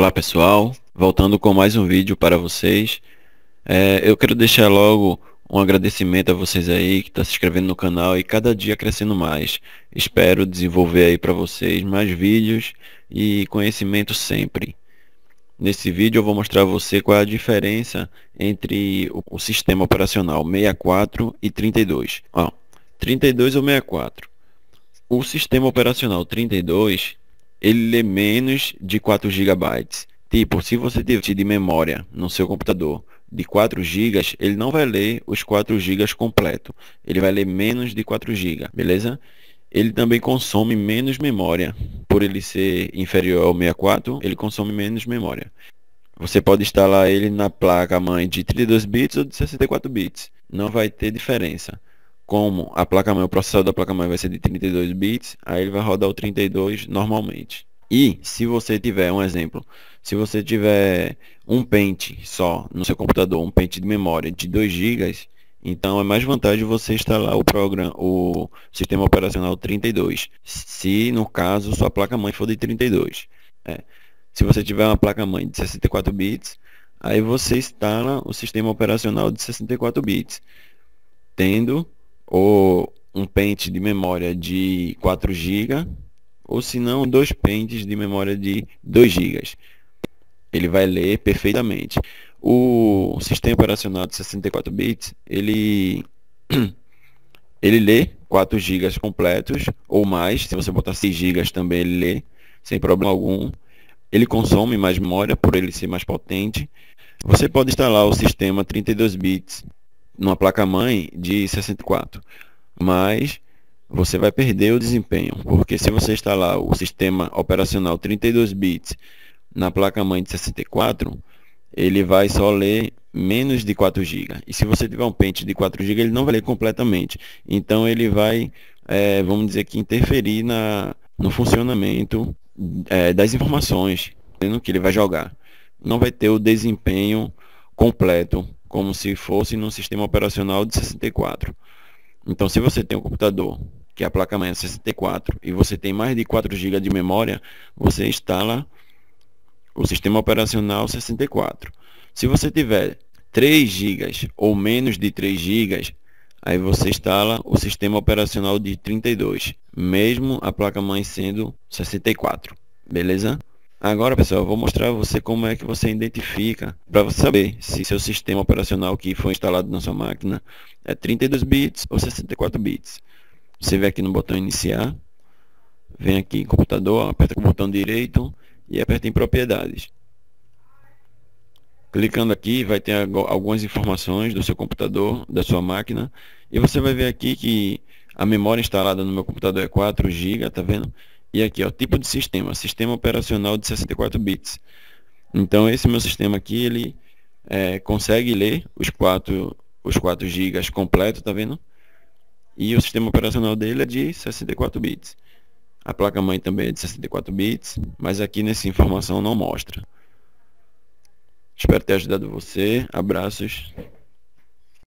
Olá pessoal, voltando com mais um vídeo para vocês. Eu quero deixar logo um agradecimento a vocês aí que estão se inscrevendo no canal e cada dia crescendo mais. Espero desenvolver aí para vocês mais vídeos e conhecimento sempre. Nesse vídeo eu vou mostrar a você qual é a diferença entre o sistema operacional 64 e 32. 32 ou 64. O sistema operacional 32, ele lê menos de 4 gigabytes. Tipo, se você tiver de memória no seu computador de 4 gigas, ele não vai ler os 4 gigas completo. Ele vai ler menos de 4 gigas, beleza? Ele também consome menos memória. Por ele ser inferior ao 64, ele consome menos memória. Você pode instalar ele na placa-mãe de 32 bits ou de 64 bits. Não vai ter diferença. Como a placa-mãe, o processador da placa-mãe vai ser de 32 bits, aí ele vai rodar o 32 normalmente. E se você tiver, um exemplo, se você tiver um pente só no seu computador, um pente de memória de 2 gigas, então é mais vantagem você instalar o sistema operacional 32, se no caso sua placa-mãe for de 32. Se você tiver uma placa-mãe de 64 bits, aí você instala o sistema operacional de 64 bits, tendo ou um pente de memória de 4 GB, ou se não, dois pentes de memória de 2 GB. Ele vai ler perfeitamente. O sistema operacional de 64 bits, ele lê 4 GB completos ou mais. Se você botar 6 GB também ele lê, sem problema algum. Ele consome mais memória por ele ser mais potente. Você pode instalar o sistema 32 bits numa placa-mãe de 64, mas você vai perder o desempenho, porque se você instalar o sistema operacional 32 bits na placa-mãe de 64, ele vai só ler menos de 4 GB. E se você tiver um pente de 4 GB, ele não vai ler completamente. Então ele vai, vamos dizer que interferir no funcionamento das informações que ele vai jogar. Não vai ter o desempenho completo como se fosse no sistema operacional de 64. Então, se você tem um computador que a placa-mãe é 64 e você tem mais de 4 GB de memória, você instala o sistema operacional 64. Se você tiver 3 GB ou menos de 3 GB, aí você instala o sistema operacional de 32, mesmo a placa-mãe sendo 64, beleza? Agora, pessoal, eu vou mostrar a você como é que você identifica, para você saber se seu sistema operacional que foi instalado na sua máquina é 32 bits ou 64 bits. Você vem aqui no botão iniciar, vem aqui em computador, aperta com o botão direito e aperta em propriedades. Clicando aqui, vai ter algumas informações do seu computador, da sua máquina, e você vai ver aqui que a memória instalada no meu computador é 4 GB, tá vendo? E aqui, ó, tipo de sistema, sistema operacional de 64 bits. Então esse meu sistema aqui, ele consegue ler os 4 GB completo, tá vendo? E o sistema operacional dele é de 64 bits. A placa-mãe também é de 64 bits, mas aqui nessa informação não mostra. Espero ter ajudado você. Abraços.